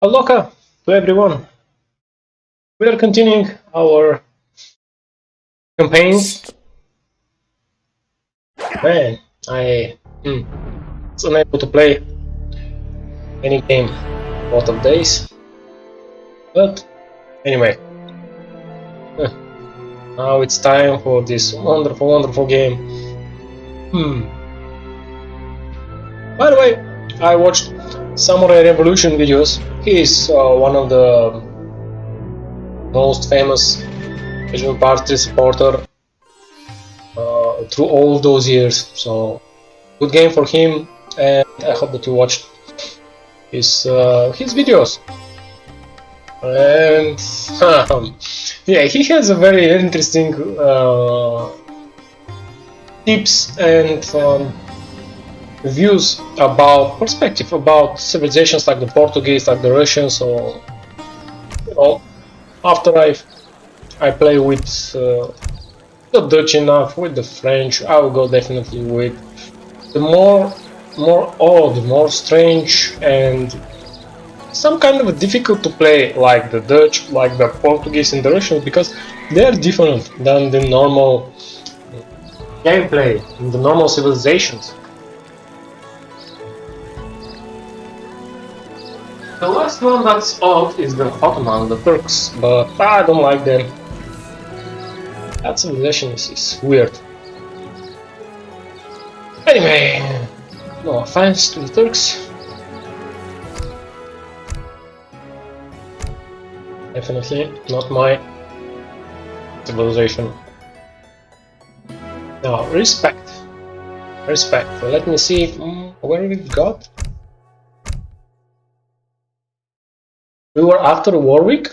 Aloha to everyone. We are continuing our campaigns. Man, I was unable to play any game a lot of days. But anyway, now it's time for this wonderful, wonderful game. By the way, I watched Samurai Revolution videos. He is one of the most famous Asian Party supporter through all those years. So good game for him, and I hope that you watched his videos. And yeah, he has a very interesting tips and views about perspective about civilizations like the Portuguese, like the Russians. So you know, after I play with the Dutch enough, with the French, I will go definitely with the more odd, more strange, and some kind of difficult to play, like the Dutch, like the Portuguese and the Russians, because they are different than the normal gameplay in the normal civilizations. The last one that's odd is the Ottoman, the Turks, but I don't like them. That civilization is weird. Anyway, no offense to the Turks. Definitely not my civilization. Now, respect. Let me see where we got. We were after Warwick,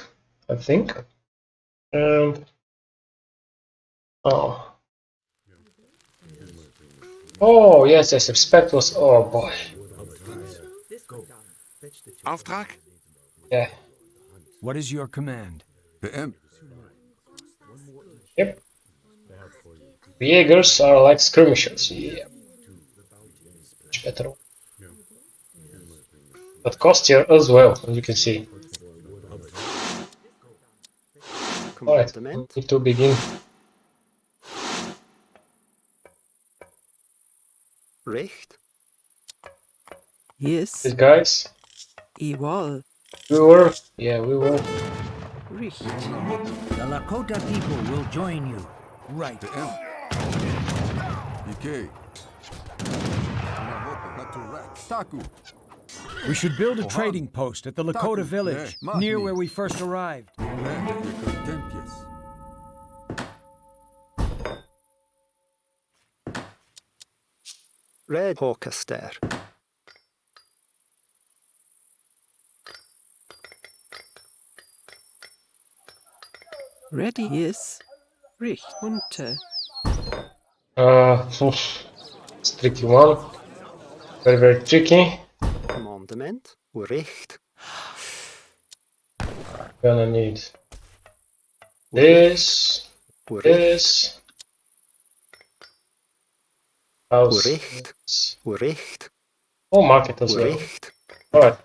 I think. And oh yes, respect was. Oh boy. Auftrag? Yeah. What is your command? PM. Yep. The Jaegers are like skirmishers. Yeah. Much better. But costlier as well, as you can see. Alright, we need to begin. Recht? Yes, These guys. igual. We were. Yeah, we were. Richt. The Lakota people will join you. Right. PM. EK. Taku. We should build a trading post at the Lakota village, near where we first arrived. Red Hawkaster. Ready, yes. Richt. Unter. It's a tricky one. Very, very tricky. Commandement. Recht. Gonna need this, this, house, Recht. Recht. oh, market as well. Recht. Alright.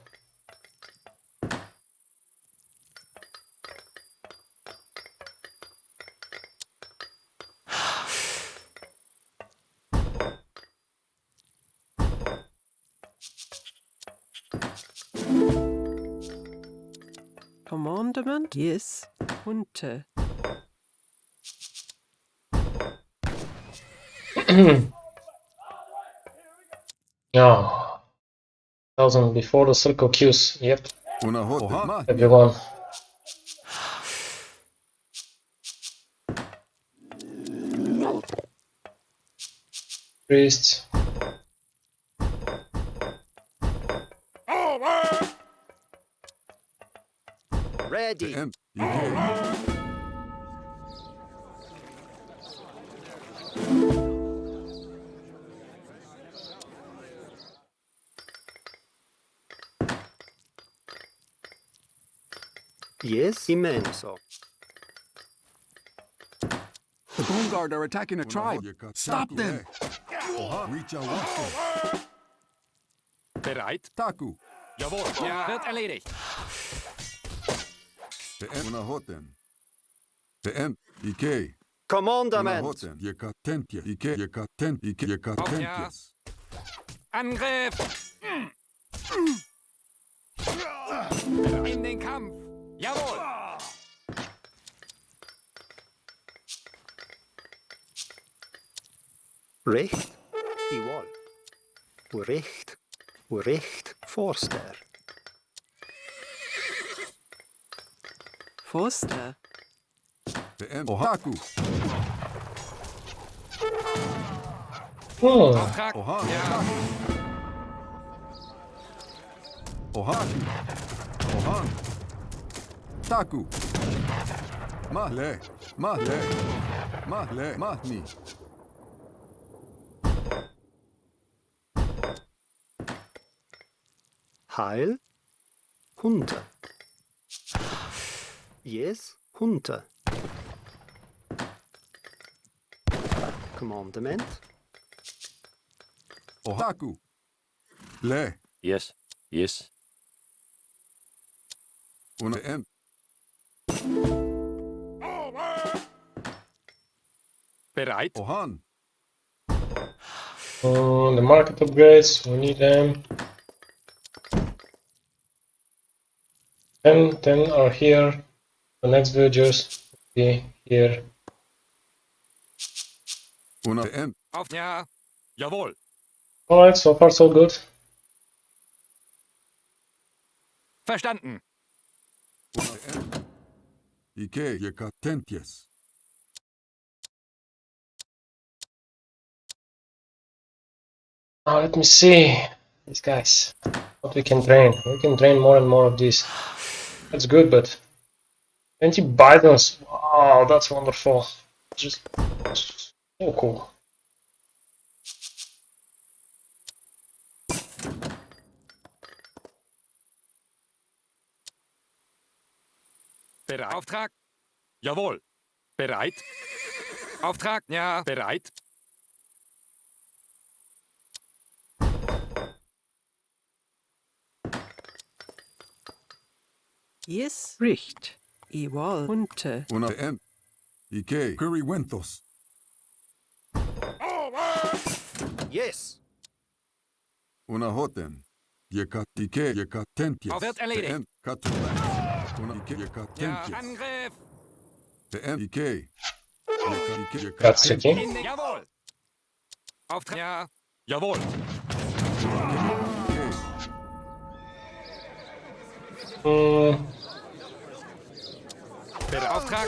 Commandment? Yes. Unter. Yeah. 1000 before the circle queues. Yep. Everyone. Priest. Ready. PM. Yes, immenso. The Bone Guard are attacking a tribe. Stop them! Bereit? Taku. Jawohl. Ja. Wird erledigt. PM unahoten. PM Ike. Commandament. Unahoten. Jekatentje. Ike. Jekatent. Ike. Ja. Jekatentjes. Angriff. In den Kampf. Jawohl. Recht. Igual. Recht. Recht. Forster. Forster. PM Ohaku. Oh, Auftrag. Ohan. Ja. Ohaku. Ohan. Taku. Mahle. Mahle. Mahle. Mahni. Heil. Hunter. Yes. Hunter. Commandement. Ohaku. Le. Yes. Yes. Una PM. Bereit. Ohan. the market upgrades, we need them. 10 are here. The next villagers will be here. Una PM. Auf. Ja. Jawohl. Alright, so far so good. Verstanden. Una PM. Ike. Jekatentjes. Now let me see these guys. What we can drain. We can drain more and more of these. That's good, but 20 Bidens. Wow, that's wonderful. Just so cool. Bereit. Auftrag. Jawohl. Bereit. Auftrag. Ja. Bereit. Yes. Richt. Igual. Hunter. Una PM. Ike. Currywentos. Yes. Una hoten. Ike. Jekatentjes. Wird erledigt. PM. Katurat. Una Ike. Ja. Jekatentjes. Angriff. PM. Ike. Ike. That's tricky. In den. Jawohl. Auftrag. Ja. Jawohl. Bereit. Auftrag.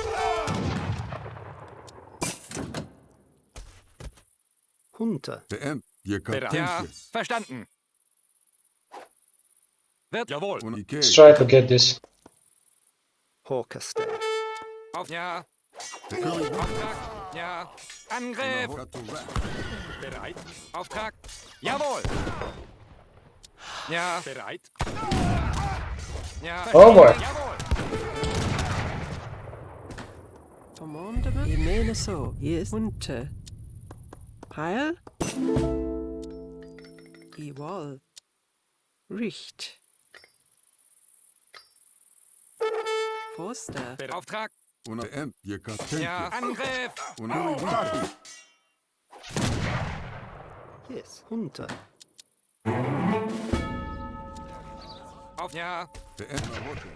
Hunter. PM. Bereit. Ja. Jekatentjes. Verstanden. Wird. Jawohl. Una Ike. Let's try to get this. Hawkerstaff. Auf. Ja. PM. Auftrag. Ja. Angriff. Katurat. Bereit. Auftrag. Jawohl. Ja. Bereit. Ja. Oh boy. Jawohl. Commandement. Ich meine so. Yes. Hunter. Heil. Igual. Richt. Forster. Auftrag. Una PM. Ja. Jekatentjes. Angriff. Una Taku. Yes. Hunter. Auf. Ja. PM. Hoten.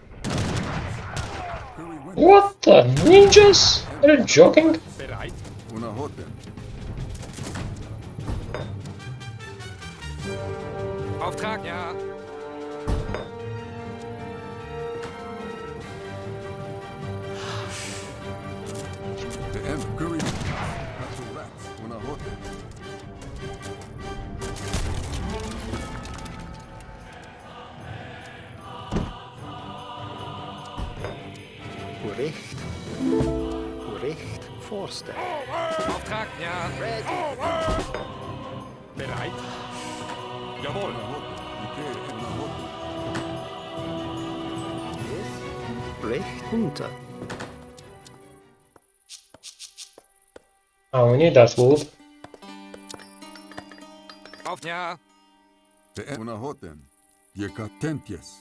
Currywentos. What the ninjas? Are you joking? Bereit. Una hoten. Auftrag. Ja. PM. Currywentos. Katurat. Una hoten. Recht. Recht. Forster. Auftrag. Ja. Ready. Bereit. Jawohl. Una hoten. Ike. Una hoten. Yes. Recht. Hunter. Oh, we need that wood. Auf. Ja. PM. Una hoten. Jekatentjes.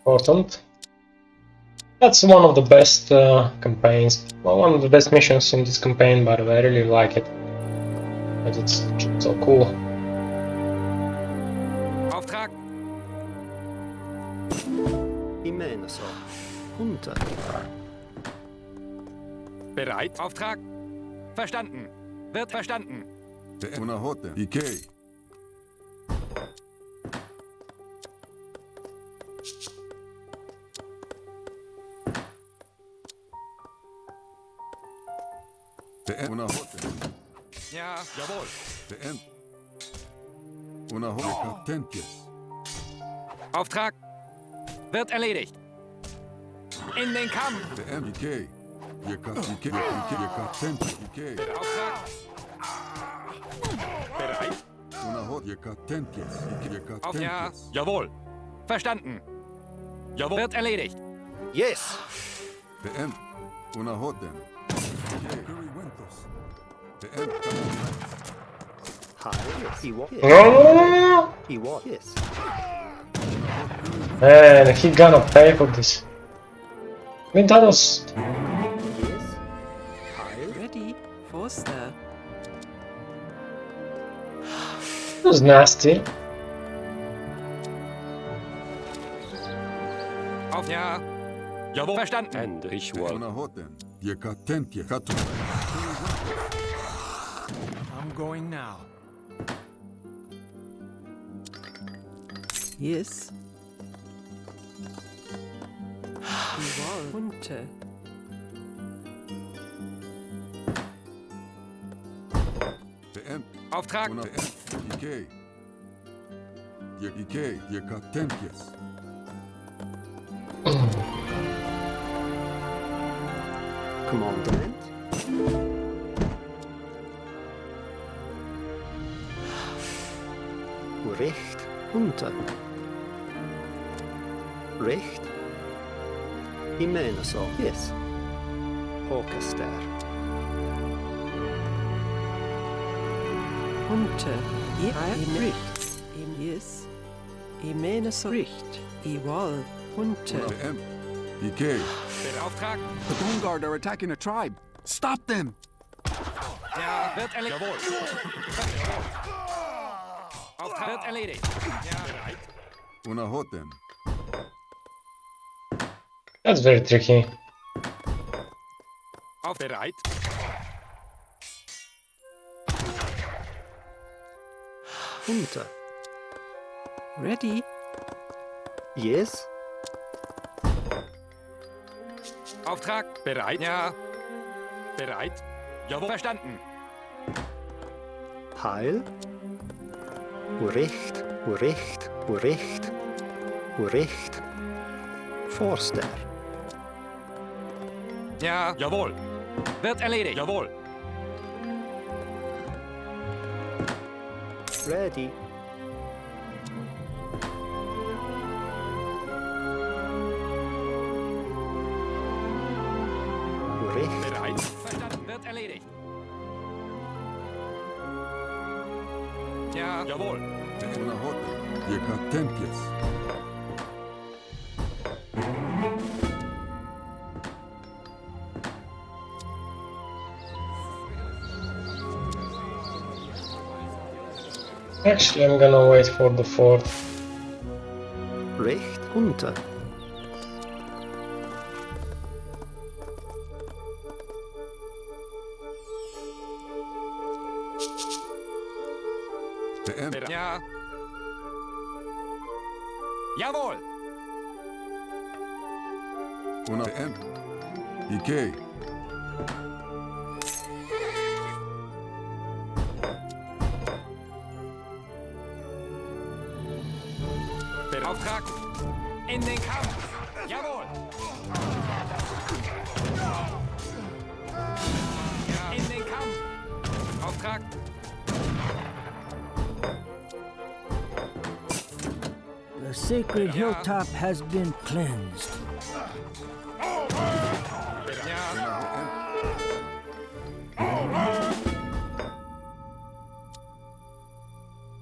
Important. That's one of the best campaigns, well, one of the best missions in this campaign, but I really like it. But it's so cool. Auftrag. Imeneso. Hunter. Bereit. Auftrag. Verstanden. Wird verstanden. Unahote. Ikei. Unahote. Ja, jawohl. Unahote. Jekatentjes. Auftrag. Wird erledigt. In den Kampf. Ikei. Jekatentjes. Ikei. Auftrag. Bereit. Unahote. Jekatentjes. Auf ja. Jekatentjes. Jawohl. Verstanden. Jawohl. Wird erledigt. Yes. Unahote. Hi. He was. No! He was. Yes. Man, he gonna pay for this. I mean, that was Yes. Hi. Ready. Forster. nasty. Auf ja. Jawohl. Verstanden. Endlich wohl. Unahote. Jekatentjes. Katu. I'm going now. Yes. Jawohl. Hunter. Auftrag. Ikei. Ikei. Jekatentjes. Commandment. Recht. Hunter. Recht. Imeneso. Yes. Orchester. Hunter. Ja. Richt. Yes. Imeneso. Richt. Jawohl. Hunter. Ikei. Der Auftrag. The Vanguard are attacking a tribe. Stop them! Ja, wird erledigt. Jawohl. Auftrag wird erledigt. Ja, bereit. Unahote. That's very tricky. Auf bereit. Hunter. Ready. Yes. Auftrag. Bereit. Ja. Bereit. Jawohl. Verstanden. Heil. Recht. Recht. Recht. Recht. Forster. Ja. Jawohl. Wird erledigt. Jawohl. Ready. Recht. Bereit. Verstanden. Wird erledigt. Ja. Jawohl. Unahote. Jekatentjes. Actually, I'm gonna wait for the fourth. Recht. Hunter. Ja. Jawohl. Ikei. Der Auftrag. In den Kampf. Jawohl. Ja. In den Kampf. Auftrag. The sacred hilltop has been cleansed. Ja.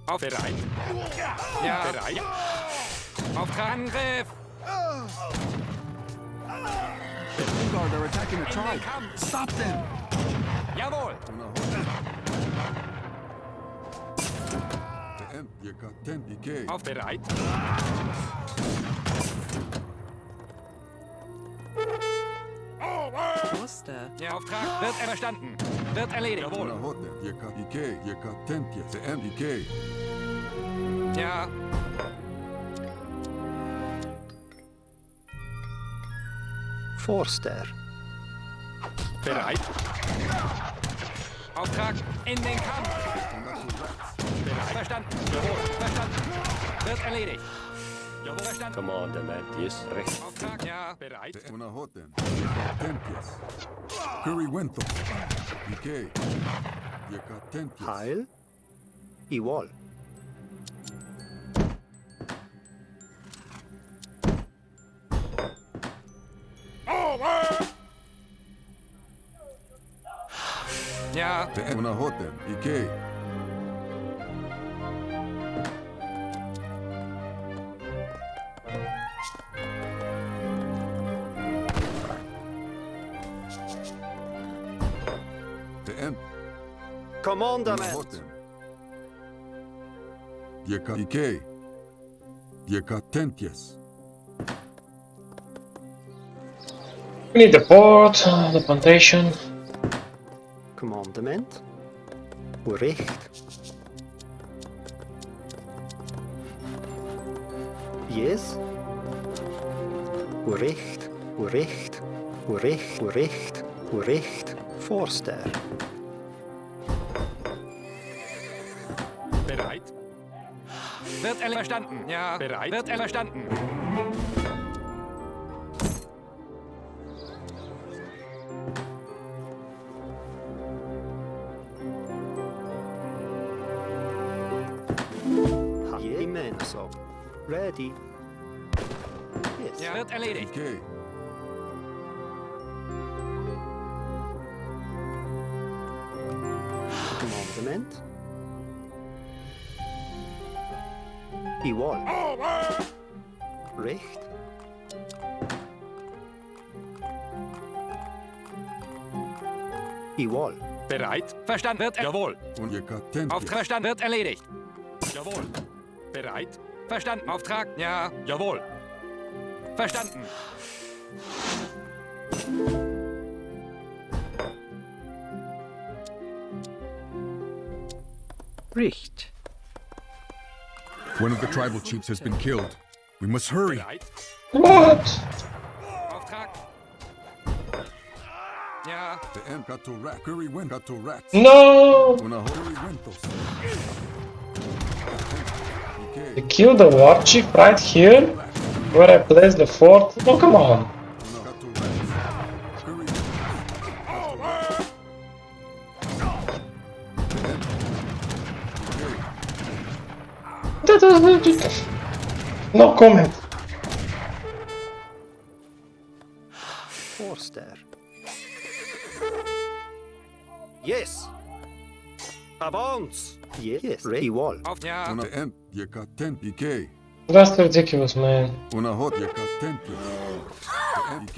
Auf bereit. Ja, bereit. Auf Angriff. The Vanguard are attacking a tribe. Stop them! Jawohl. Una hoten. TM, je kan tempi K. Auf bereit. Muster. Der Auftrag wird verstanden. Wird erledigt. Una Jawohl. hoten. Je kan IK, je kan tempje. TM IK. Ja. Forster. Bereit. Auftrag in den Kampf. Bereit. Verstanden. Jawohl. Verstanden. Wird erledigt. Jawohl. Verstanden. Commandement is recht. Auftrag. Ja. Bereit. Una hoten. Je kan tempjes. Curry Winthos. IK. Je kan tempjes. Heil. Igual. Ja. TM, una hoten. IK. TM. Una Commandament. hoten. Je kan IK. Je kan tempjes. We need the port, the plantation. Commandement. Bericht. Yes. Bericht. Bericht. Bericht. Bericht. Bericht. Forster. Bereit. Wird verstanden. Ja. Bereit. Wird verstanden. Jimenez. Ready. Yes. Ja. Wird erledigt. IK. Commandement. Igual. Recht. Igual. Bereit. Verstanden. Wird jawohl. Und je kan tempjes. Auftrag verstanden. Wird erledigt. Jawohl. Bereit. Verstanden. Auftrag. Ja. Jawohl. Verstanden. Richt. One of the tribal chiefs has been killed. We must hurry. Bereit. What? Auftrag. Ja. TM Katorak. Curry Win Katorak. No! Una Curry Winthos. They killed the war chief right here, where I placed the fort. Oh, come on. No comment. Forster. Yes. Avance. Yes. Igual. Auf. Ja. Una TM. Je kan temp IK. That's ridiculous, man. Una hot. Je kan tempjes. TM IK.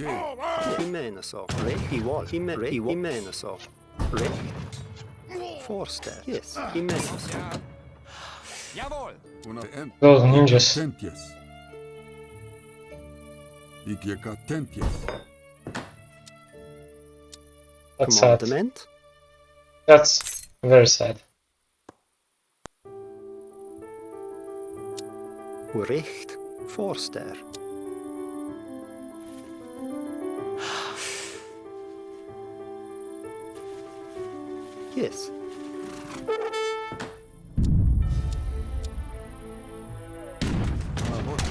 Jimenez. Recht. Igual. Jimenez. Recht. Forster. Yes. Jimenez. Ja. Jawohl. Una TM. Those ninjas. Tempjes. Ik je kan tempjes. That's sad. Commandement. That's very sad. Recht. Forster. Yes. Una hot.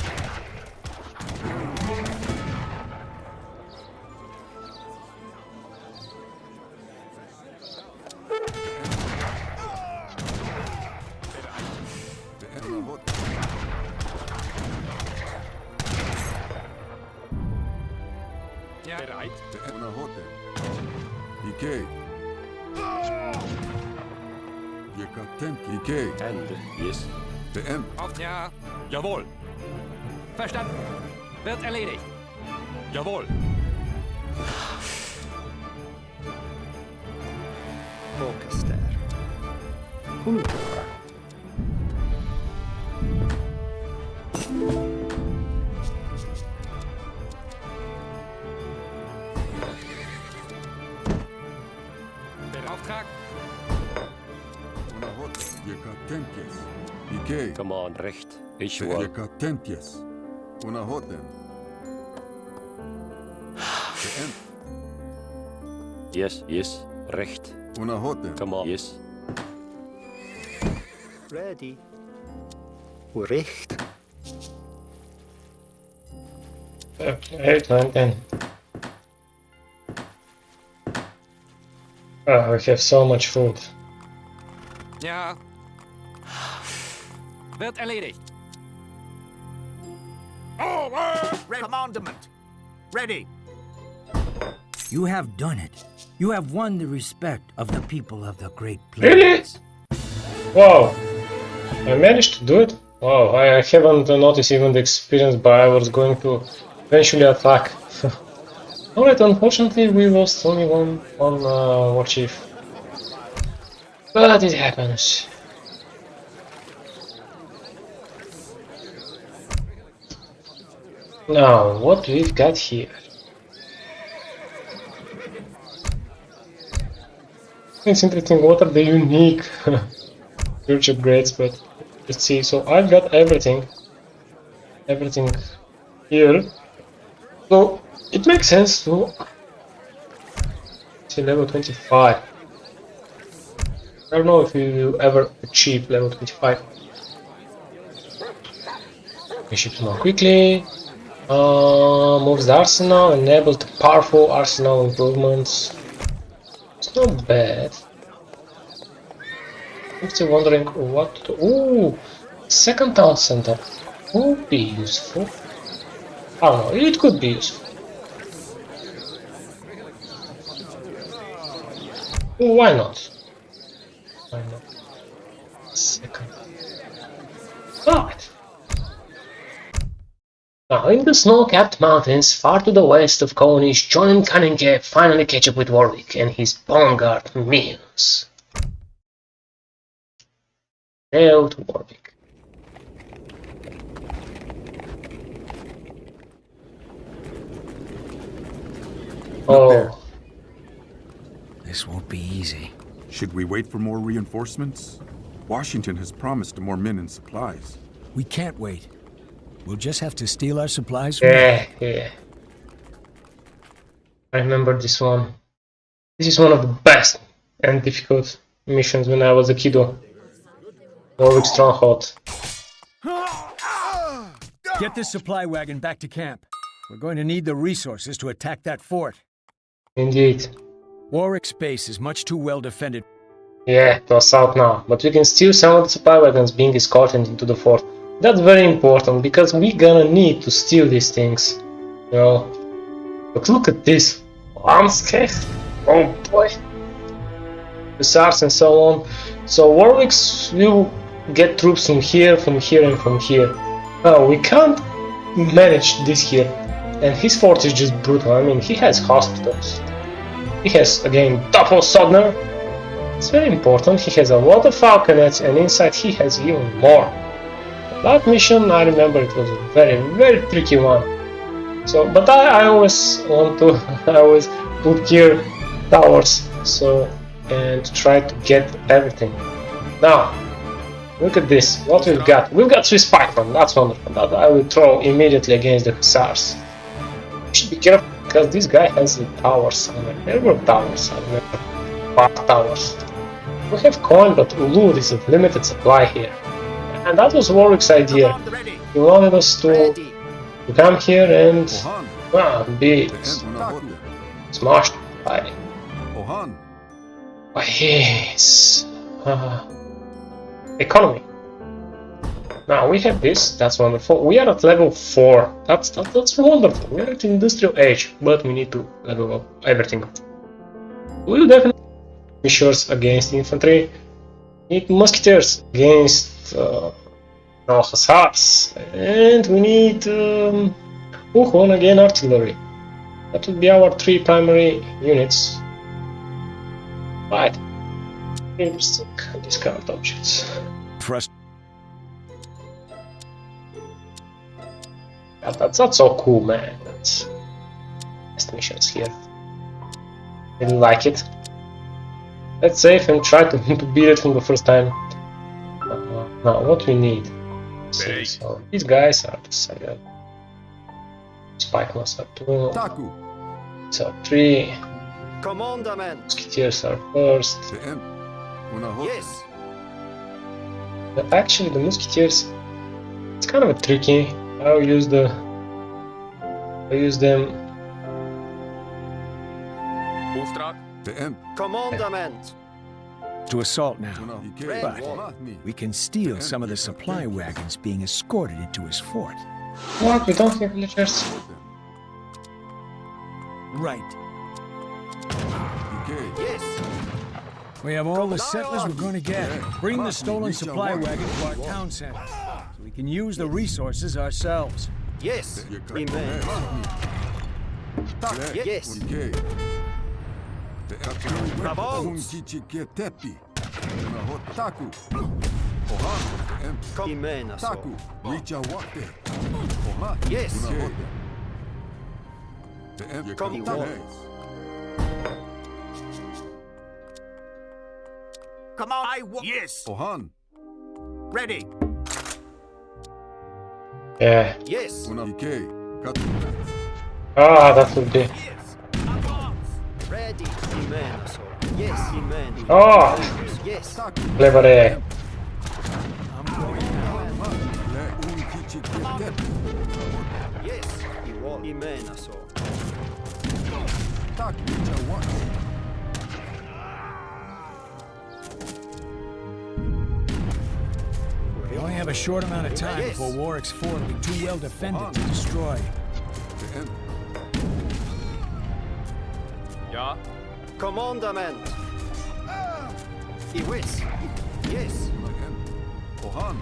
TM una hot. Ja. Bereit. TM una hot. IK. Ikei. And, yes. Beend. Auf, ja. Jawohl. Verstanden. Wird erledigt. Jawohl. Orkester. Hundra. Der Auftrag. Jekatempjes. Ikei. Come on, recht. Ich war. Jekatempjes. Unahoten. Beend. Yes, yes. Recht. Unahoten. Come on. Yes. Ready. Recht. Okay, 8, 9, 10. Oh, we have so much food. Ja. Wird erledigt. Commandment! Ready! You have done it. You have won the respect of the people of the Great Really? Plains. Wow, I managed to do it? Wow, I haven't noticed even the experience, but I was going to eventually attack. Alright, unfortunately we lost only one war chief. But it happens. Now, what we've got here? It's interesting, what are the unique church upgrades, but let's see. So I've got everything here. So it makes sense to see level 25. I don't know if we will ever achieve level 25. We ship more quickly. Moves the arsenal, enabled powerful arsenal improvements. It's not bad. I'm still wondering what to do. Ooh, second town center would be useful. I don't know, it could be useful. Why not? Why not? Second. But now, in the snow-capped mountains far to the west of Cornish, John and Cunningham finally catch up with Warwick and his Bongard minions. Hail to Warwick. there. Oh, This won't be easy. Should we wait for more reinforcements? Washington has promised more men and supplies. We can't wait. We'll just have to steal our supplies from them. yeah. I remember this one. This is one of the best and difficult missions when I was a kiddo. Warwick Stronghold. Get this supply wagon back to camp. We're going to need the resources to attack that fort. Indeed. Warwick's base is much too well defended. Yeah, to assault now, but we can steal some of the supply wagons being escorted into the fort. That's very important, because we're gonna need to steal these things. You know. But look at this. Landscape. Oh boy. Hussars and so on. So Warwicks will get troops from here, and from here. Well, we can't manage this here. And his fort is just brutal. I mean, he has hospitals. He has, again, double Sodner. It's very important. He has a lot of falconets, and inside he has even more. That mission, I remember, it was a very, very tricky one. So, but I always want to, I always put here towers, so, and try to get everything. Now, look at this, what we've got. We've got Swiss Python, that's wonderful. That I will throw immediately against the Hussars. You should be careful, because this guy has the towers. There were towers, I remember. Bar towers. We have coin, but Ulu is a limited supply here. And that was Warwick's idea. He wanted us to come here and be smashed by his economy. Now we have this, that's wonderful. We are at level 4. That's wonderful. We are at industrial age, but we need to level up everything. We'll definitely be sure against infantry. need musketeers against hussars, and we need Wuchon again artillery. That would be our 3 primary units. Right. Interesting discount objects. Trust. Yeah, that's not so cool, man. That's best missions here. Didn't like it. Let's save and try to beat it from the first time. Now, what we need? So these guys are the spike master 2. Taku. So 3 Commandament. musketeers are first. Yes. But actually, the musketeers, it's kind of a tricky. I use them. Auftrag. Commandament. To assault now. Red But wall. we can steal some of the supply wagons being escorted into his fort. What? We don't have villagers. Right. Yes. We have all the settlers we're going to get. Bring the stolen supply wagon to our town center, so we can use the resources ourselves. Yes. Remain. Yes. Remain. Yes. Come on, I want. Yes. Ohan. Ready. Yeah. Yes. Ah, that would be. Yes. Advance. Ready. Remain. Yes. Remain. Oh, Yes. clever. Yes. Remain. We only have a short amount of time Yes. before Warwick's fort will be too well defended to destroy. Ja. Commandament. Yes. Yes. Ohan.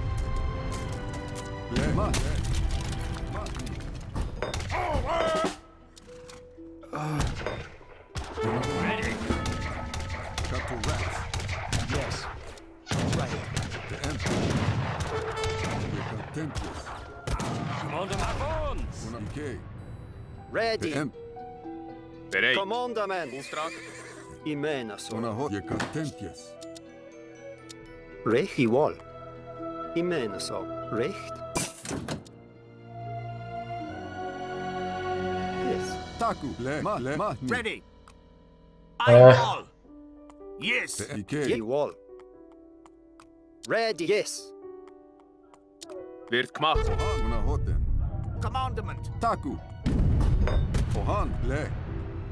Ready. Yes. Right. Commander Macons. Ready. Bereit. Commandament. Auftrag. Remain. Tempjes. Recht. Wall. Remain. Recht. Yes. Taku. Ready. Uh. Eyeball. Yes. Wall. Ready. Yes. Wird gemacht. Hoten. Commandment. Taku. Ohan. Le.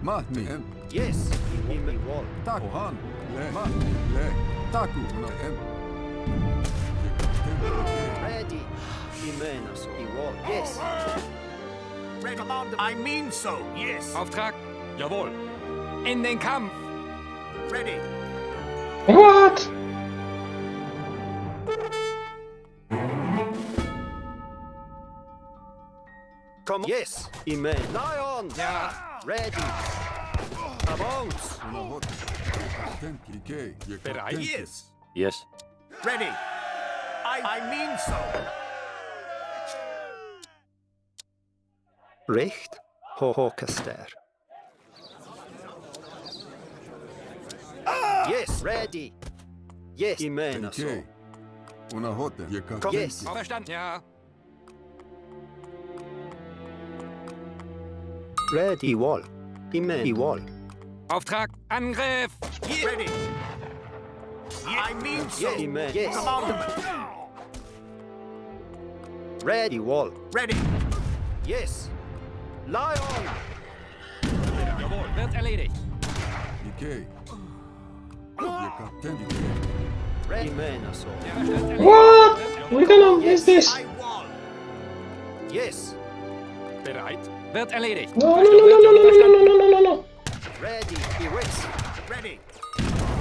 Mahni. Yes. Remain. Wall. Taku. Ohan. Le. Mahni. Le. Taku. Ready. Remain. Wall. Yes. Ready. Commander. I mean so. Yes. Auftrag. Jawohl. In den Kampf. Ready. What? Come. Yes. Remain. Lion. Ja. Ready. Avance. Bereit. Yes. Yes. Ready. I mean so. Recht. Håkaster. Yes. Ready. Yes. Remain. Yes. Verstanden. Ja. Ready. Wall. Remain. Wall. Auftrag. Angriff. Ready. I mean so. Yes. Remain. Yes. Commandment. Ready. Wall. Ready. Yes. Lion. Jawohl. Wird erledigt. Ready. Remain. What? We're gonna miss this. Eyewall. Yes. Bereit. Wird erledigt. No, no, no, no, no, no, no, no, no, no, no. Ready. Yes. Ready.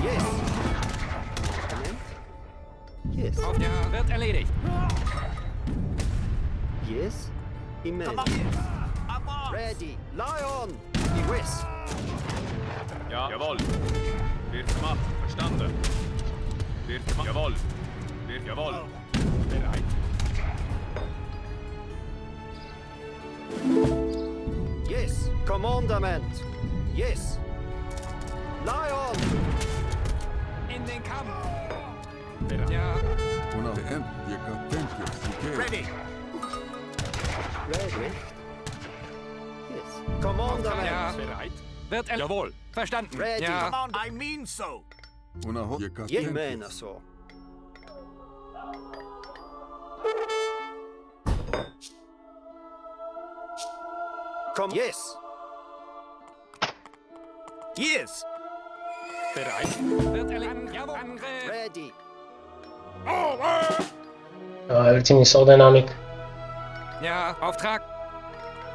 Yes. Yes. Ja, wird erledigt. Yes. Immense. Ready. Lion. Yes. Ja. Jawohl. Wird gemacht. Verstanden. Wird gemacht. Jawohl. Wird jawohl. Bereit. Yes. Commandament. Yes. Lion. In den Kampf. Bereit. Ja. Una PM. Jeka tempios. Okay. Ready. Ready. Yes. Commandament. Ja. Bereit. Wird jawohl. Verstanden. Ready. Ja. I mean so. Una hot. Jeka Jag menar tempios. så. Kom. Yes. Yes. Bereit. Wird erledigt. Jawohl. Angriff. Ready. Everything is so dynamic. Ja. Auftrag.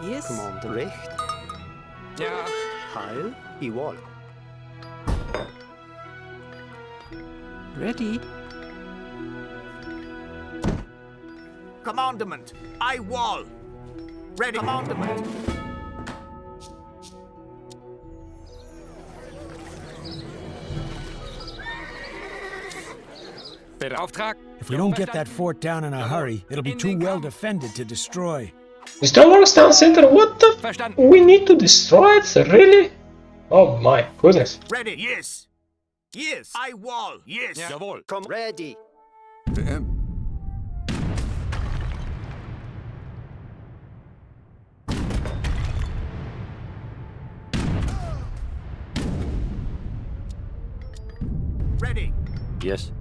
Yes. Command recht. Ja. Heil. I wall. Ready. Commandment. I wall. Ready. Commandment. Bereit. Auftrag. If we don't get that fort down in a hurry, it'll be too well defended to destroy. Destroy Warwicks Town Center? What the f? Verstanden. We need to destroy it? Really? Oh my goodness. Ready. Yes. Yes. I wall. Yes. Ja. Jawohl. Come. Ready. PM. Ready. Yes.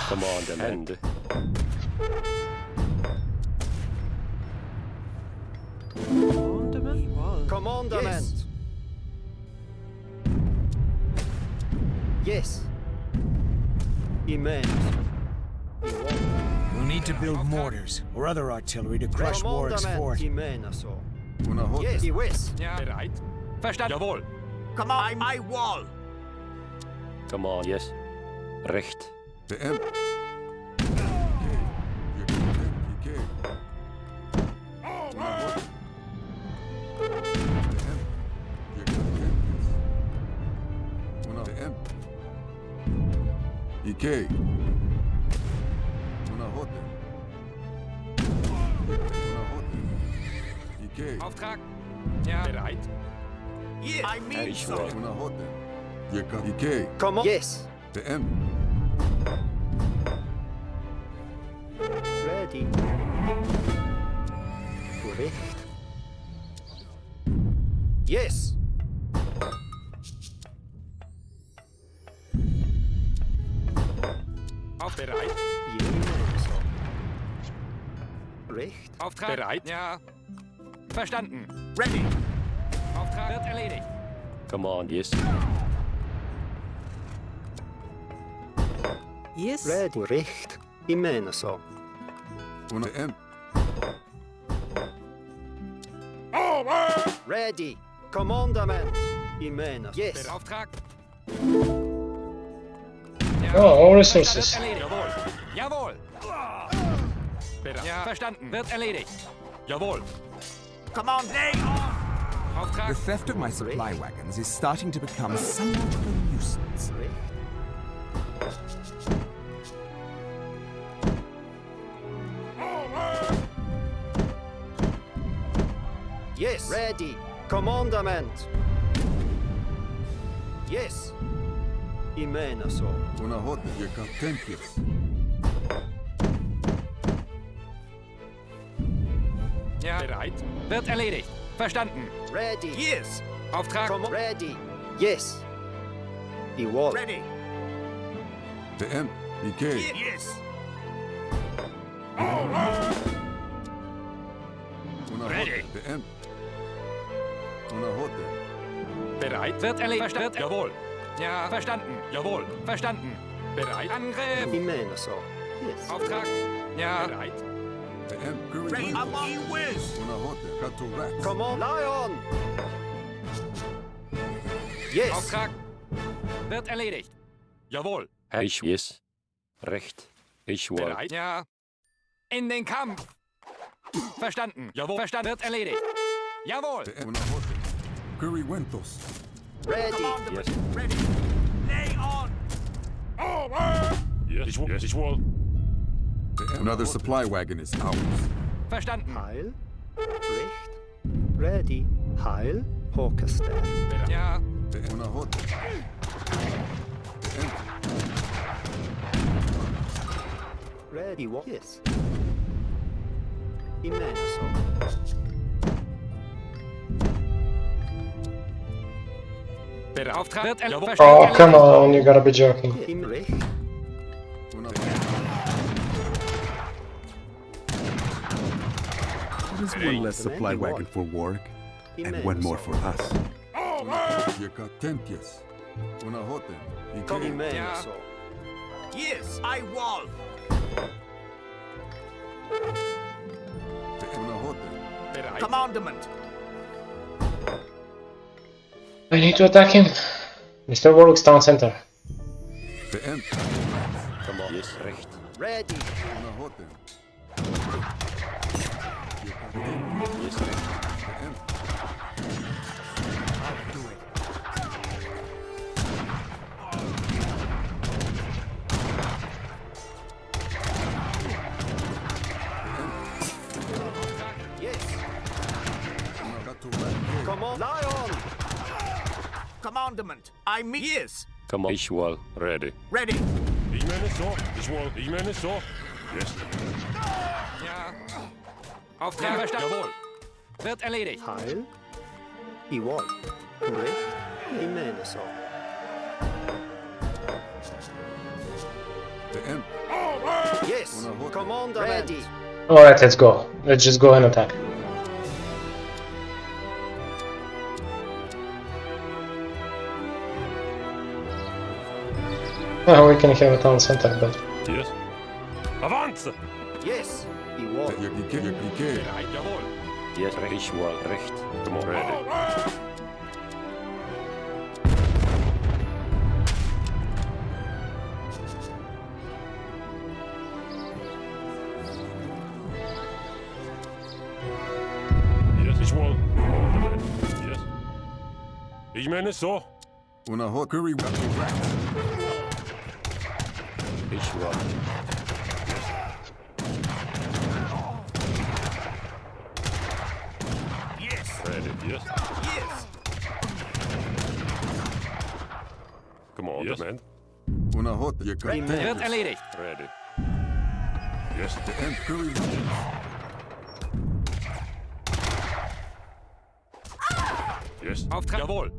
Commandement. Commandment. Wall. Commandament. Yes. Immense. We'll need to build mortars or other artillery to crush Warwick's fort. Immense. Una hot. Yes. Yes. Ja. Bereit. Verstanden. Jawohl. Come on. I wall. Come on. Yes. Recht. PM. Okay. Una hot. PM. Jeka tempios. Una PM. Ikei. Una hot. Una hot. Ikei. Auftrag. Ja. Bereit. Yes. I mean Ich so. will. Una hot. Jeka Ikei. Come on. Yes. PM. Ready. Recht. Yes. Auf bereit. Yes. Recht. Auftrag. Bereit. Ja. Verstanden. Ready. Auftrag wird erledigt. Come on. Yes. Yes. Ready. Recht. Immense so. Una PM. Ready. Commandament. Immense. Yes. Der Auftrag. Oh, all resources. Wird erledigt. Jawohl. Jawohl. Bereit. Ja. Verstanden. Wird erledigt. Jawohl. Command name. The Auftrag. theft of my supply wagons is starting to become somewhat of a nuisance. Yes. Ready. Commandament. Yes. Immense so. Una hot. Jeka tempios. Ja. Bereit. Wird erledigt. Verstanden. Ready. Yes. Auftrag. Come on. Ready. Yes. I wall. Ready. PM. Ikei. Yes. Una Ready. hot. PM. Una hot. Bereit. Wird erledigt. Verstanden. Jawohl. Ja. Verstanden. Jawohl. Verstanden. Bereit. Angriff. Immense so. Yes. Auftrag. Ja. Bereit. PM. Ready. Among you whiz. Una hot. Kato rats. Come on. Lion. Yes. Auftrag. Wird erledigt. Jawohl. Ich. Yes. Recht. Ich wohl. Bereit? Ja. In den Kampf. Verstanden. Jawohl. Verstanden. Wird erledigt. Jawohl. Unahote. Curry Wentos. Ready. Yes. Ready. Lay on. Yes. Ich wohl. Another supply wagon is ours. Verstanden. Heil. Richt. Ready. Heil. Orchester. Ja. Unahote. Ready. What? Yes. Immenso. Beauftragt. Wird erledigt. Oh, Verstanden. come on, you gotta be joking. Im Richt. There's one less supply wagon for Warwick, and one more for us. Yekatentias. Unahote. Immenso. Yes, I wall. Unahote. Bereit. Commandment. I need to attack him. Mr. Warwick's town center. The end. Come on. Yes. Recht. Ready. Unahote. Yes. Recht. The end. Yes. Got to right. Come on. Lion. Commandment. I mean. Yes. Come on. Ich wohl. Ready. Ready. Ich meine so. Ich wohl. Ich meine so. Yes. Ja. Auftrag verstanden. Jawohl. Wird erledigt. Heil. Igual. Richt. Immenso. The end. Yes. Commander. Ready. Alright, let's go. Let's just go and attack. Oh, we can have a town center, but... Yes. Avance! Yes. Igual. Yekike. Bereit. Jawohl. Yes. Recht. Ich wohl. Recht. Come on. Ready. Yes. Ich wohl. Yes. Ich meine so. Unahote. Curry Wentos. Ich wohl. Yes. Ready. Yes. Yes. Come on, Yes. man. Unahote. Wird Yekatentias. erledigt. Ready. Yes. The end. Curry Wentos. Yes. Auftrag. Jawohl.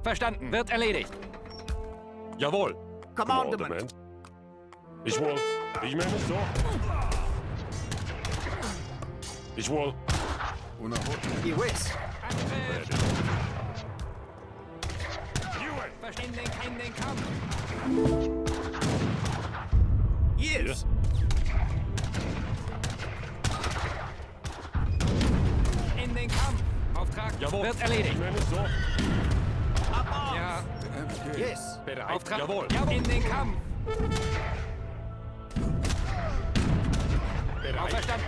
Verstanden. Wird erledigt. Jawohl. Come on, Commandment. man. Ich wohl. Ich meine so. Ich wohl. Unahote. Iwis. Angriff. In den Kampf. Yes. Yes. In den Kampf. Auftrag. Jawohl. Wird erledigt. Ich meine so. Ja. The end. Yes. Bereit. Auftrag. Jawohl. In den Kampf. Bereit. Verstanden.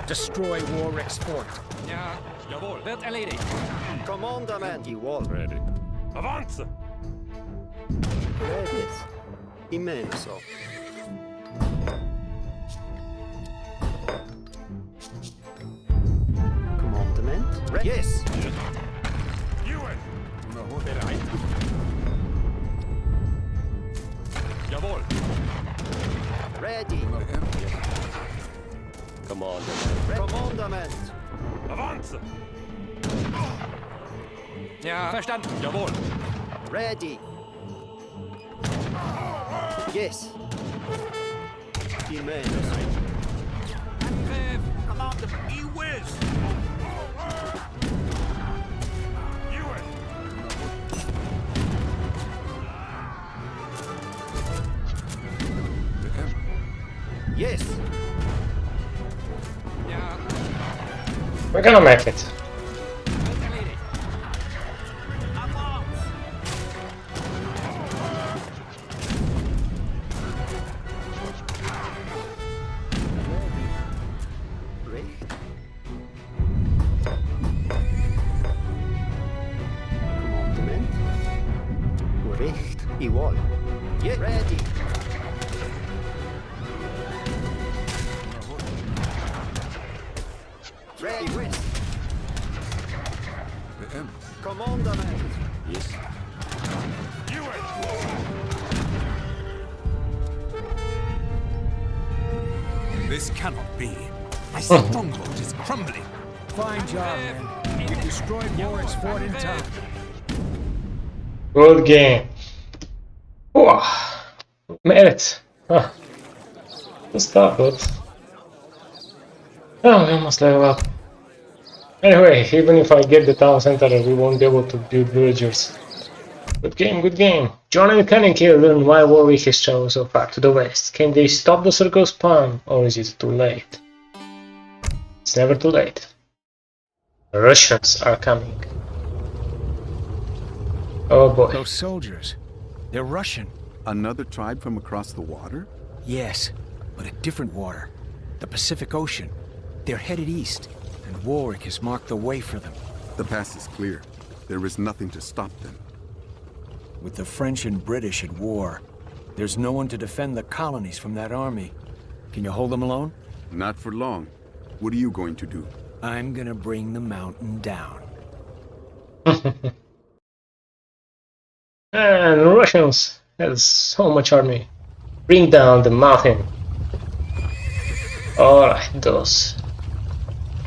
Destroy Warwick's fort. Ja. Jawohl. Wird erledigt. Commandament. Igual. Ready. Avance! Ready. Immenso. Commandament. Yes. Unahote. Bereit. Jawohl. Ready. The end. Come on, Commandament. Avance! Ja. Verstanden. Jawohl. Ready. Yes. Immenso. Angriff. Commandement. E-Whiz. The end. Yes. Ja. We're gonna make it. Wird erledigt. Abwarts. Ready. Ready, west. PM. Commandament. Yes. This cannot be. My stronghold is crumbling. Fine job, man. You destroyed Warwick's fort in time. Good game. Wow. Made it. Huh. Good stuff, but... Oh, we almost level up. Anyway, even if I get the town center, we won't be able to build villagers. Good game, good game. John and Cunningham learn why Warwick has traveled so far to the west. Can they stop the circle spawn, or is it too late? It's never too late. The Russians are coming. Oh boy. Those soldiers, they're Russian. Another tribe from across the water? Yes, but a different water. The Pacific Ocean. They're headed east, and Warwick has marked the way for them. The pass is clear. There is nothing to stop them. With the French and British at war, there's no one to defend the colonies from that army. Can you hold them alone? Not for long. What are you going to do? I'm gonna bring the mountain down. And the Russians have so much army. Bring down the mountain. Alright, those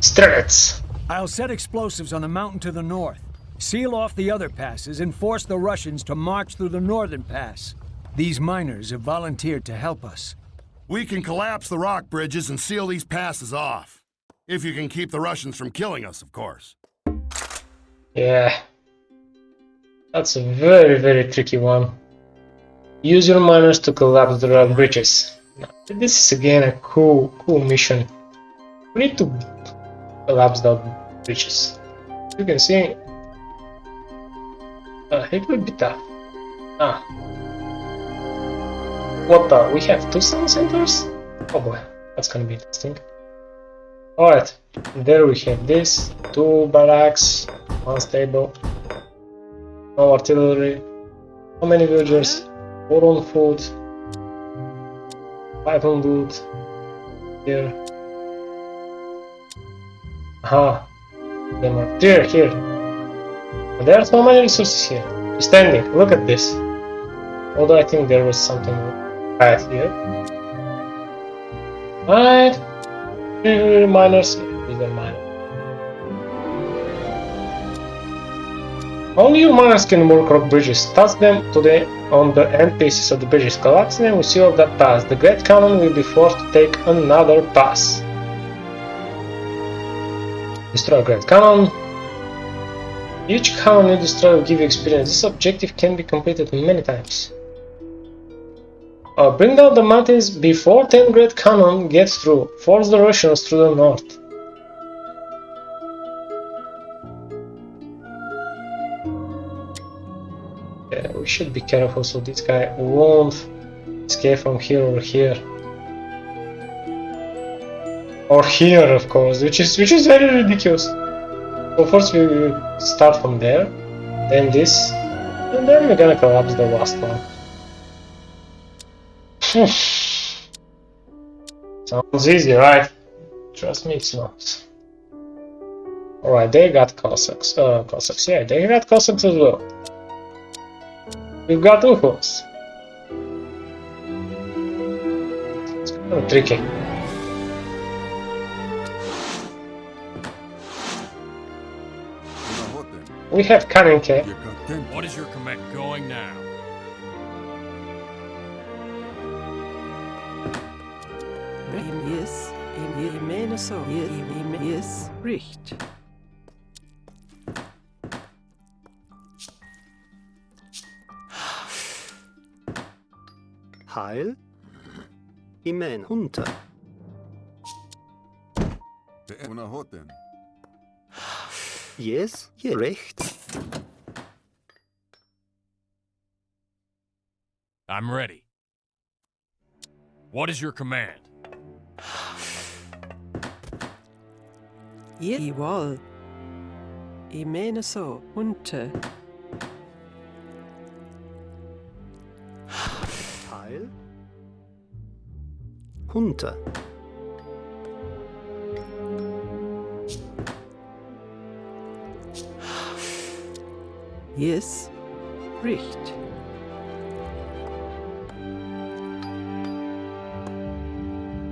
strats. I'll set explosives on the mountain to the north. Seal off the other passes and force the Russians to march through the northern pass. These miners have volunteered to help us. We can collapse the rock bridges and seal these passes off. If you can keep the Russians from killing us, of course. Yeah. That's a very, very tricky one. Use your miners to collapse the rock bridges. Now, this is again a cool mission. We need to collapse the bridges. You can see it will be tough. What the? We have 2 sound centers? Oh boy, that's gonna be interesting. Alright, there we have this. 2 barracks, 1 stable, no artillery. How many villagers? 4 on foot, 5 on loot. Here. Aha, them are here. But there are so many resources here. Standing, look at this. Although I think there was something right here. Right. Miners. These are miners. Only your miners can work rock bridges. Touch them on the end pieces of the bridges. Collapse them with seal of that pass. The Great Cannon will be forced to take another pass. Destroy Great Cannon. Each cannon you destroy will give you experience. This objective can be completed many times. Bring down the mountains before 10 Great Cannon gets through. Force the Russians through the north. Yeah, we should be careful so this guy won't escape from here or here. Or here, of course, which is very ridiculous. So first we will start from there, then this, and then we're gonna collapse the last one. Sounds easy, right? Trust me, it's not. Alright, they got Cossacks. Cossacks, yeah, they got Cossacks as well. We've got UFOs. It's kind of tricky. We have Kanenke. What is your command? Going now. Yes, ich meine so. Yes, Richt. Heil. Imen Hunter. Yes, rechts. I'm ready. What is your command? Jawohl. Ich meine so. Hunter. Weil? Hunter. Yes. Richt.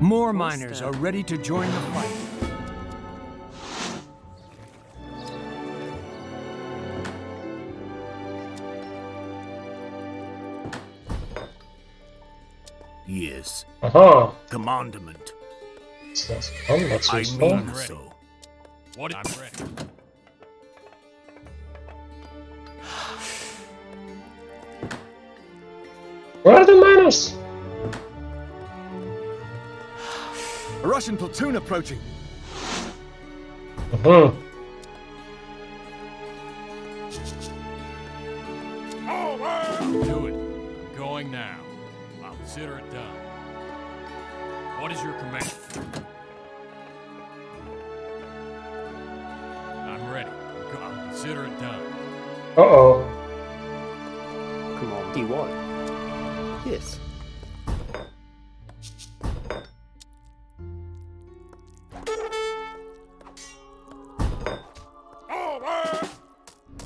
More miners are ready to join the fight. Yes. Aha. Commandment. That's fun. That's useful. So. What? I'm ready. Where are the miners? A Russian platoon approaching. Mhm. Do it. I'm going now. I'll consider it done. What is your command? I'm ready. I'll consider it done. Uh-oh. Command. Igual. Yes.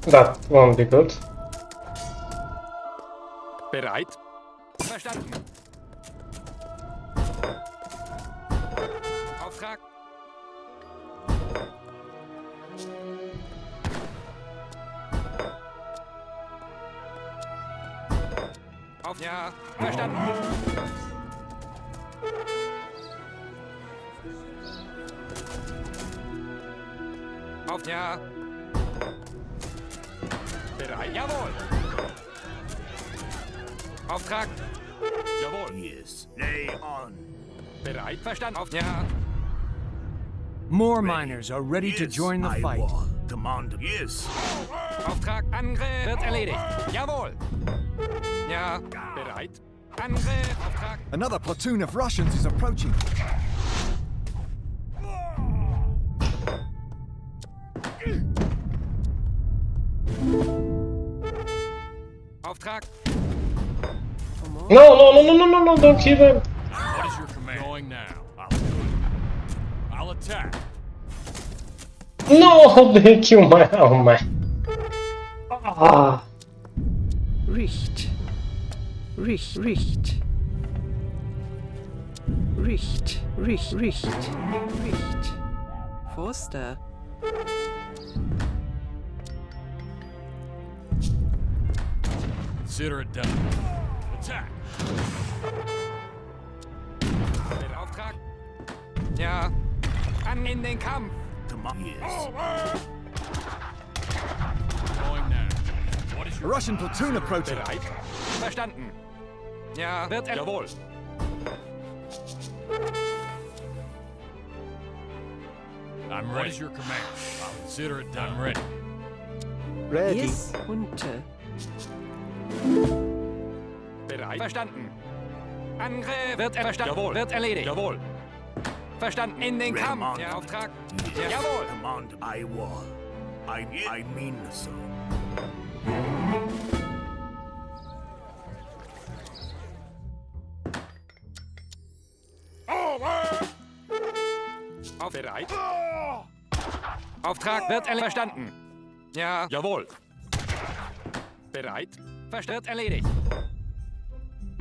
That won't be good. Bereit? Verstanden. Auftrag. Ja, verstanden. Ja. Bereit? Jawohl. Auftrag. Jawohl. Yes. Lay on. Bereit? Verstanden. Ja. More miners are ready to join the fight. Command. Yes. Auftrag. Angriff wird erledigt. Jawohl. Ja. Bereit? Angriff. Auftrag. Another platoon of Russians is approaching. Auftrag. No, don't kill them. What is your command? Going now. I'll do it. I'll attack. No, they kill my... Oh my... Ah. Richt. Richt. Richt. Richt. Richt. Richt. Richt. Forster. Consider it done. Attack. Den Auftrag. Ja. An in den Kampf. Yes. Going now. What is A your Russian platoon approaching. Bereit? Verstanden. Ja, wird er. Jawohl. I'm ready. What is your command? I'll consider it done. I'm ready. Ready. Yes. Hunter. Bereit? Verstanden. Angriff wird er verstanden. Jawohl. Wird erledigt. Jawohl. Verstanden. In den Kampf. Ja, Auftrag. Yes. Jawohl. Command. I will. I mean so. Auf bereit. Auftrag wird verstanden. Ja, jawohl. Bereit. Wird erledigt.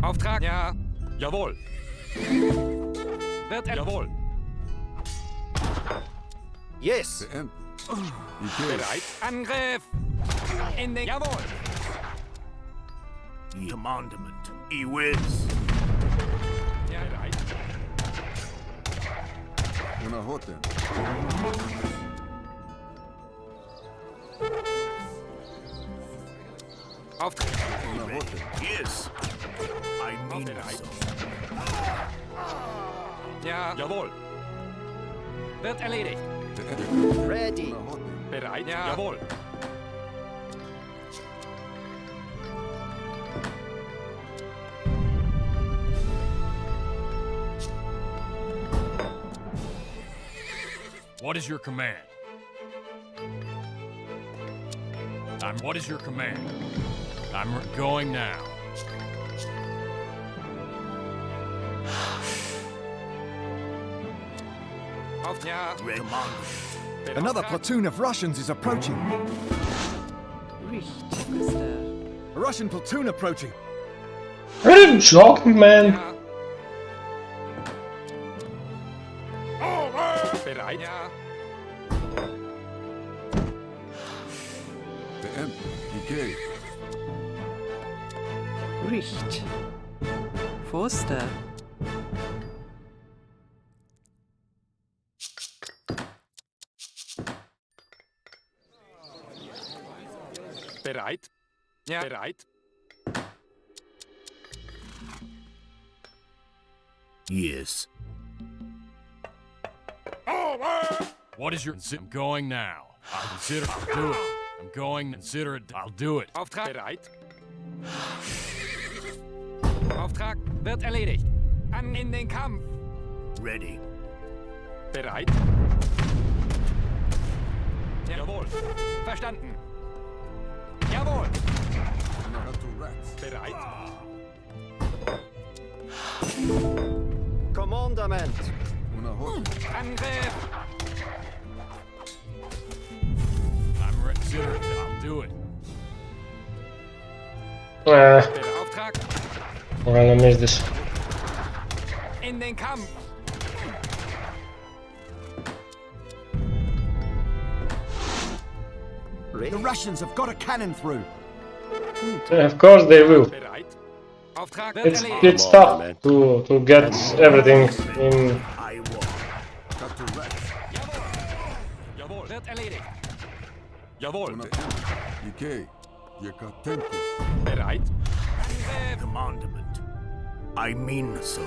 Auftrag. Ja, jawohl. Wird jawohl. Yes. The end. Bereit. Angriff. In den. Jawohl. Commandment. He wins. Ja, bereit. Una охота. Auftrag. Una охота. Yes. I mean bereit. so. Ja, jawohl. Wird erledigt. The end. Ready. Una охота. Bereit. Ja, jawohl. What is your command? What is your command? I'm going now. Auf, ja. Another platoon of Russians is approaching. Richt. Focuster. A Russian platoon approaching. Are you joking, man? Bereit? Ja. Beenden. Decay. Richt. Forster. Bereit? Ja. Bereit? Yes. What is your... I'm going now. I'll consider... I'll do it. I'm going... Consider it... I'll do it. Auftrag. Bereit? Auftrag wird erledigt. An in den Kampf. Ready. Bereit? Jawohl. Verstanden. Jawohl. Bereit? Commandament. Angriff. I'm ready. Consider it. I'll do it. Auftrag. I'm gonna miss this. In den Kampf. The Russians have got a cannon through. Yeah, of course they will. Bereit? Auftrag wird It's erledigt. tough to get everything in. Jawohl. Wird erledigt. Jawohl. Decay. Tempest. Bereit? Angriff. Commandment. I mean so.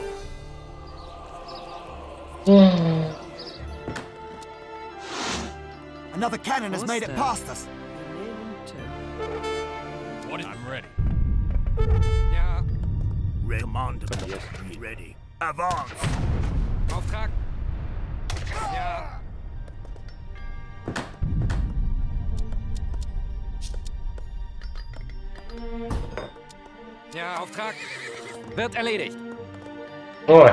Another cannon has made it past us. What is... I'm ready. Ja. Commandment. Yes. Ready. Avance. Auftrag. Ja. Ja, Auftrag wird erledigt. Oh,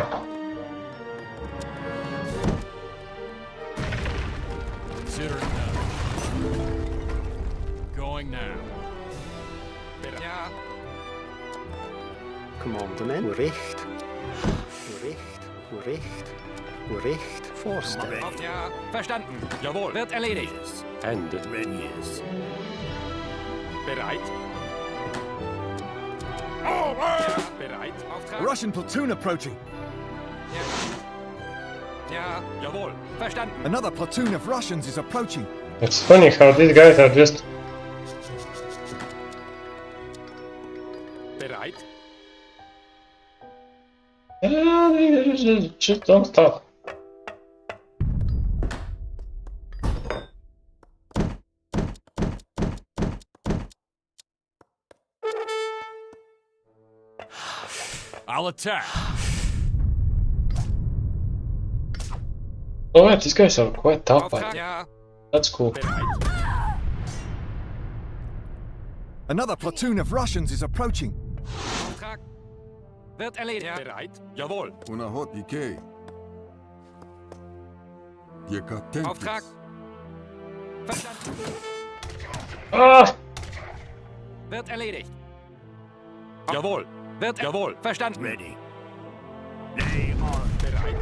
Consider it done. Going now. Ja. Commandament. Richt. Forster. Auf, ja. Verstanden. Jawohl. Wird erledigt. Ende. Ready is. Bereit? Ja, bereit. A Auftrag. Russian platoon approaching. Ja, jawohl. Verstanden. Another platoon of Russians is approaching. it's funny how these guys are just. Bereit? They just don't stop. I'll attack. Oh, yeah, these guys are quite tough. Auftrag. Ja. That's cool. Bereit? Another platoon of Russians is approaching. Auftrag wird erledigt. Ja. Bereit? Jawohl. Decay. Tempest. Auftrag. Verstanden. Ah! Wird erledigt. Jawohl. Jawohl. Verstanden. Ready. Lay on. Bereit.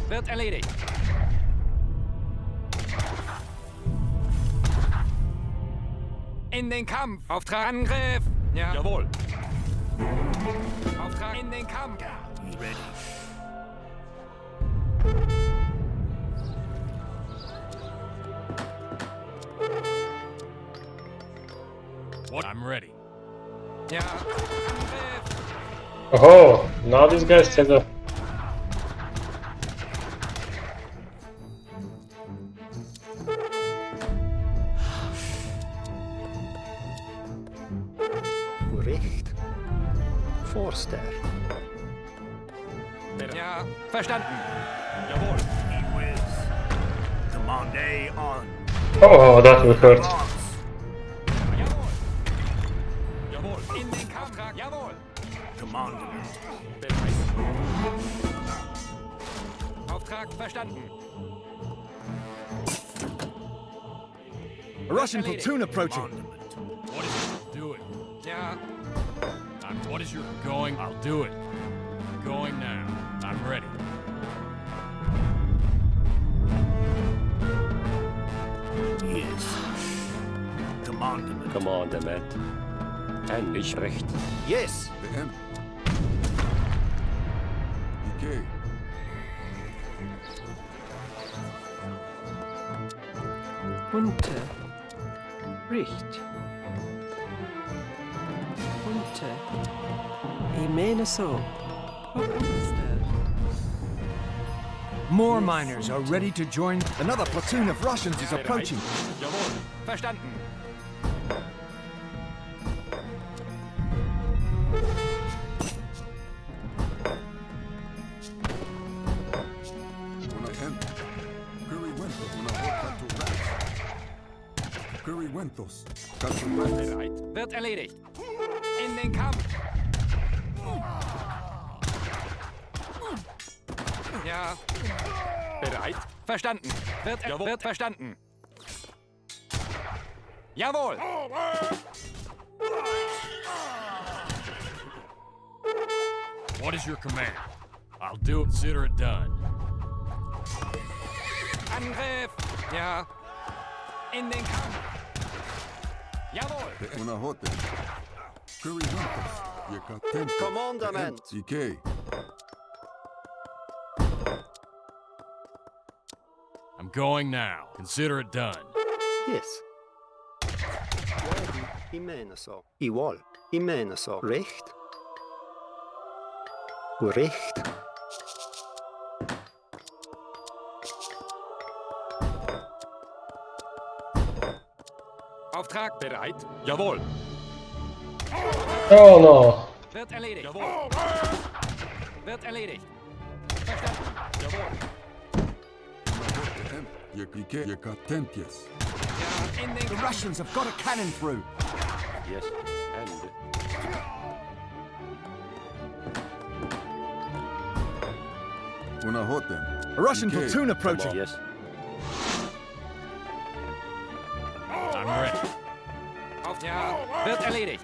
Wird erledigt. In den Kampf. Auftrag. Angriff. Ja. Jawohl. Auftrag. In den Kampf. Ready. What? I'm ready. Ja. Angriff. Oh, now these guys take a. Richt. Forster. Ja. Verstanden. Jawohl. He whiz. Commande on. Oh, that will hurt. Avance. Jawohl. Jawohl. In den Kampf. Jawohl. Commandment. Bereit. Auftrag verstanden. A Russian platoon approaching. What is it? Do it. Ja. What is your going? I'll do it. Going now. I'm ready. Yes. Commandment. Commandement. En ich recht. Yes. The end. Decay. Unter. Richt. Unter. I mene så. More miners are ready to join. Another platoon of Russians is approaching. Jawohl. Verstanden. Una end. Currywentos. Una hota to rats. Currywentos. Catu rats. Bereit. Wird erledigt. In den Kampf. Ja. Bereit. Verstanden. Wird verstanden. Jawohl. What is your command? I'll do it. Consider it done. Angriff. Ja. In den Kampf. Jawohl. Una hota. Currywentos. Yekatento. Commandament. Decay. I'm going now. Consider it done. Yes. I mene så. I wall. I mene så. Recht. Recht. Auftrag bereit. Jawohl. Oh no. Wird erledigt. Jawohl. Wird erledigt. Verstanden. Jawohl. Yekatentius. Ja, in den The Russians have got a cannon through. Yes. And. Una hota. A Russian Decay. platoon approaching. Yes. I'm ready. Auf. Ja. Wird erledigt.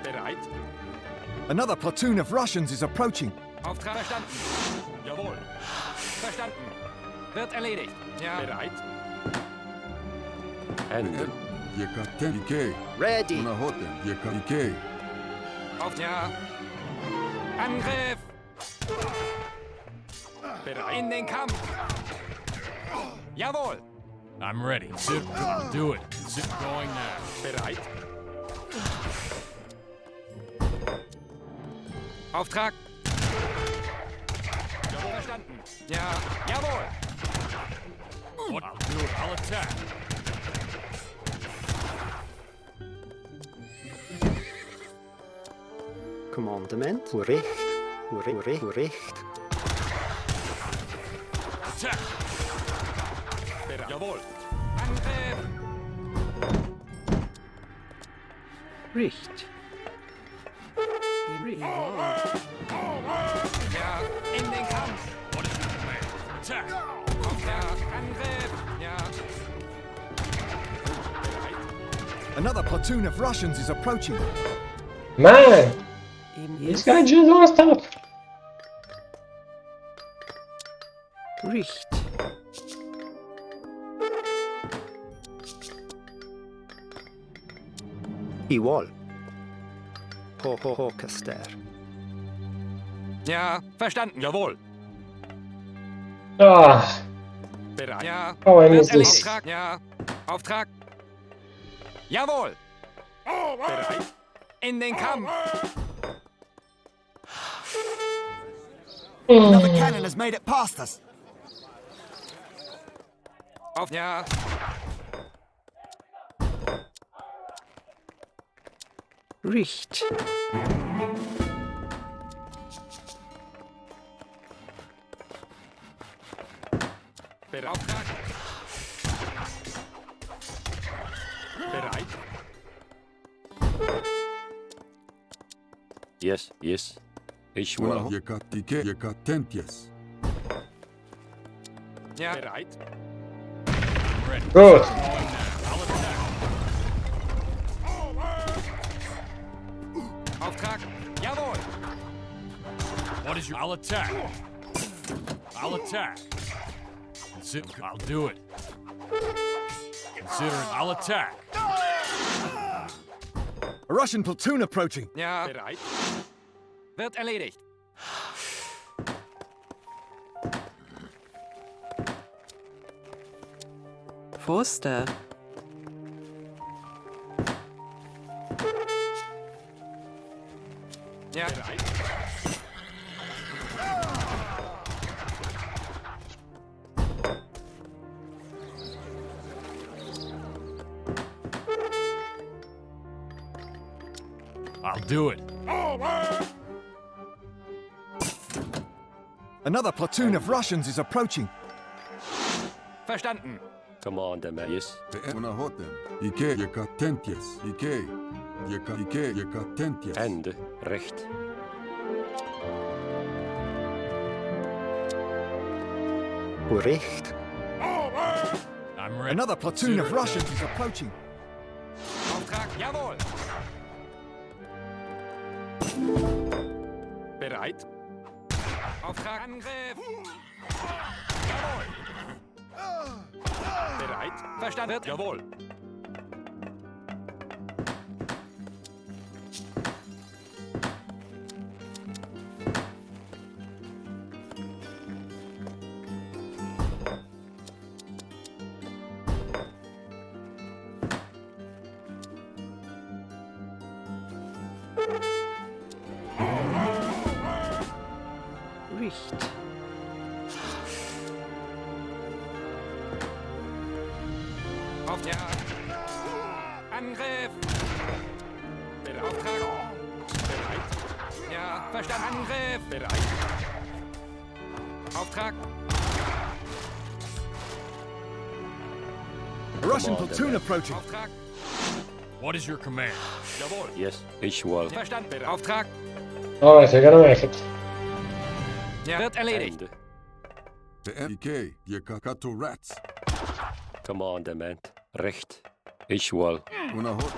Bereit. Another platoon of Russians is approaching. Auftrag verstanden. Jawohl. Verstanden. Wird erledigt. Ja. Bereit. Ende. Yekaten. Ready. Una hota. Yekatike. Auf. Ja. Angriff. Bereit. In den Kampf. Jawohl. I'm ready. I'll do it. Going now. Bereit. Auftrag. Jawohl. Verstanden. Ja. Jawohl. What? I'll do it. I'll attack. Commandement. Recht. Recht. Attack. Bereit. Jawohl. Angriff. Richt. Ja. In den Kampf. What is your command? Attack. Auftrag. Angriff. Ja. Bereit. Another platoon of Russians is approaching. Man! This guy just don't stop! Richt. I wall. Kaster. Ja. Verstanden. Jawohl. Ah, Bereit. Ja. oh, I Wird missed erledigt. this. Auftrag. Ja. Auftrag. Jawohl. Bereit. In den Kampf. Another cannon has made it past us. Auf. Ja. Richt. Auftrag. Bereit. Yes, yes. Ich Una will. Yekatike. Yekatentius. Ja. Bereit. Ready. Good. Going now. Auftrag. Jawohl. What is your... I'll attack. I'll attack. I'll do it. Consider it. I'll attack. A Russian platoon approaching. Ja. Bereit. Wird erledigt. Forster. Ja. Bereit. I'll do it. Another platoon of Russians is approaching. Verstanden. Commander, man. Yes. Unahotem. Ike, Yakatentias. Ike. Yakatentias. And recht. Recht. I'm ready. Another platoon Consider of it Russians done. is approaching. Auftrag. Jawohl. Bereit. Auftrag. Angriff. Jawohl. Bereit. Verstanden. Jawohl. Richt. Auf ja. Angriff. Beauftragt. Bereit. Ja, verstanden. Angriff. Bereit. Auftrag. A Russian platoon approaching. Auftrag. What is your command? Jawohl. Yes. Ishwal. Verstanden. Auftrag. Alright, we're gonna make it. Ja, wird erledigt. And The Ike, Yakakato rats. Commander, man. Recht. Ishwal. Unahot.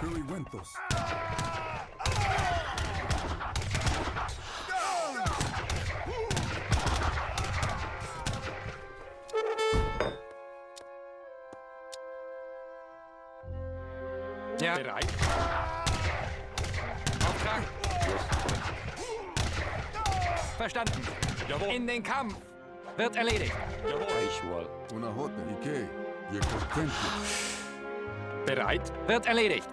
Curiwentos. Ja, bereit. Auftrag. Verstanden. Jawohl. In den Kampf. Wird erledigt. Jawohl. Ishwal. Unahot. Ike, Yakatentias. Bereit. Wird erledigt.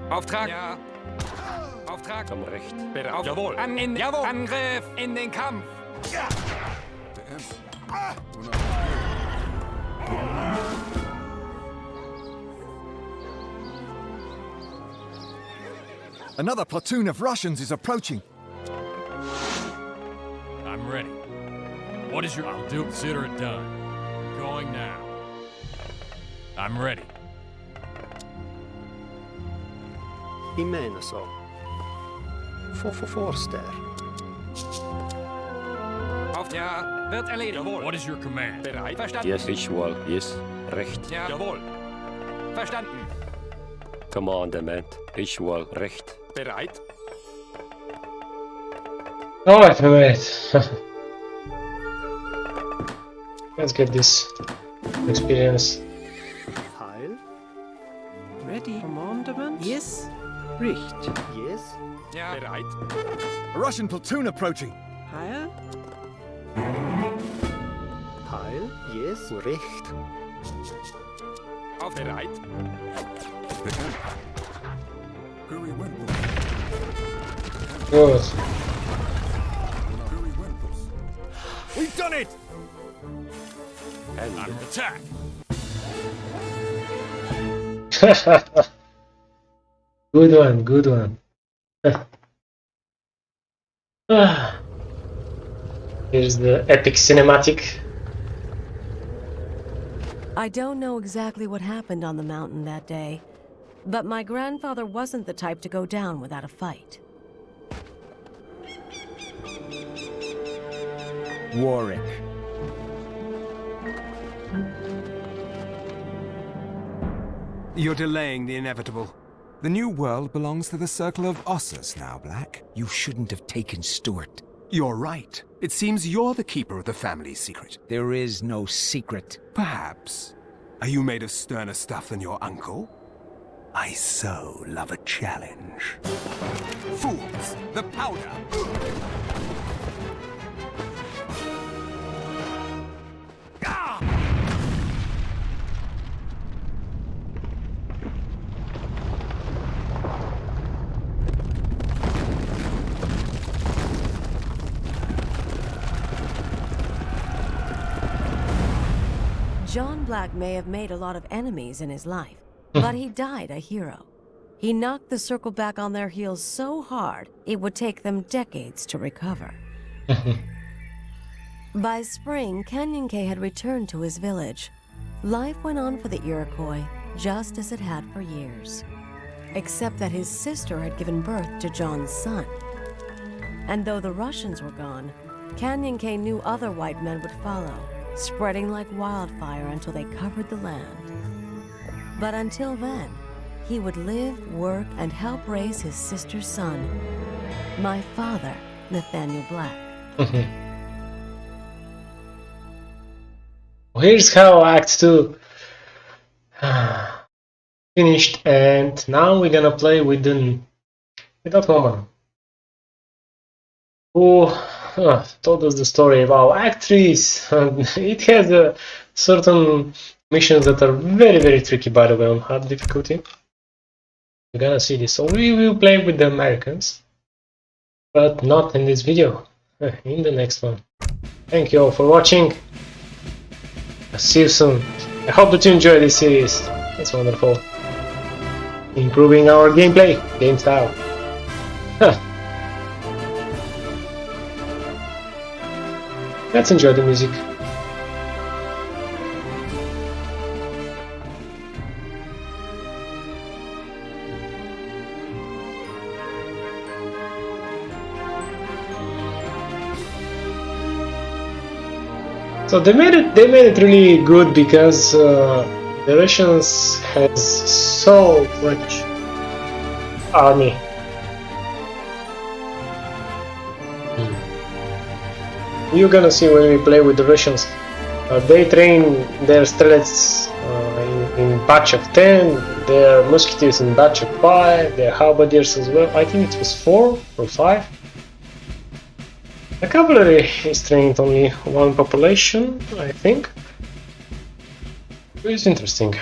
Auftrag. Ja. Auftrag. Komm recht. Bereit. Jawohl. Jawohl. Angriff in den Kampf. Ja. The M. Unahot. Another platoon of Russians is approaching. I'm ready. What is your... I'll do... Consider it done. Going now. I'm ready. Imena så. Forster. Auf ja. Wird erledigt. Jawohl. What is your command? Bereit. Verstanden. Yes. Ishwal. Yes. Recht. Ja. Jawohl. Verstanden. Commander, man. Ishwal. Recht. Bereit. Alright, we made it. Let's get this experience. Heil. Ready. Commandment. Yes. Richt. Yes. Ja. Bereit. A Russian platoon approaching. Heil. Heil. Yes. Recht. Auf bereit. The M. Curiwentos. Good. Curiwentos. We've done it! And I'm attack. Good one, good one. Here's the epic cinematic. I don't know exactly what happened on the mountain that day, but my grandfather wasn't the type to go down without a fight. Warwick. You're delaying the inevitable. The new world belongs to the Circle of Ossus now, Black. You shouldn't have taken Stuart. You're right. It seems you're the keeper of the family's secret. There is no secret. Perhaps. Are you made of sterner stuff than your uncle? I so love a challenge. Fools! The powder! John Black may have made a lot of enemies in his life, but he died a hero. He knocked the Circle back on their heels so hard, it would take them decades to recover. By spring, Canyon K had returned to his village. Life went on for the Iroquois, just as it had for years. Except that his sister had given birth to John's son. And though the Russians were gone, Canyon K knew other white men would follow, spreading like wildfire until they covered the land. But until then, he would live, work, and help raise his sister's son, my father, Nathaniel Black. Here's how Act 2 finished, and now we're gonna play with that woman who told us the story about Act 3. It has certain missions that are very, very tricky, by the way, on hard difficulty. We're gonna see this. So we will play with the Americans, but not in this video, in the next one. Thank you all for watching. I'll see you soon. I hope that you enjoy this series. It's wonderful. Improving our gameplay, game style. Let's enjoy the music. So they made it really good because the Russians has so much army. You're gonna see when we play with the Russians. They train their strelets in batch of 10, their musketeers in batch of 5, their halberdiers as well. I think it was 4 or 5. The cavalry is trained only one population, I think. It's interesting.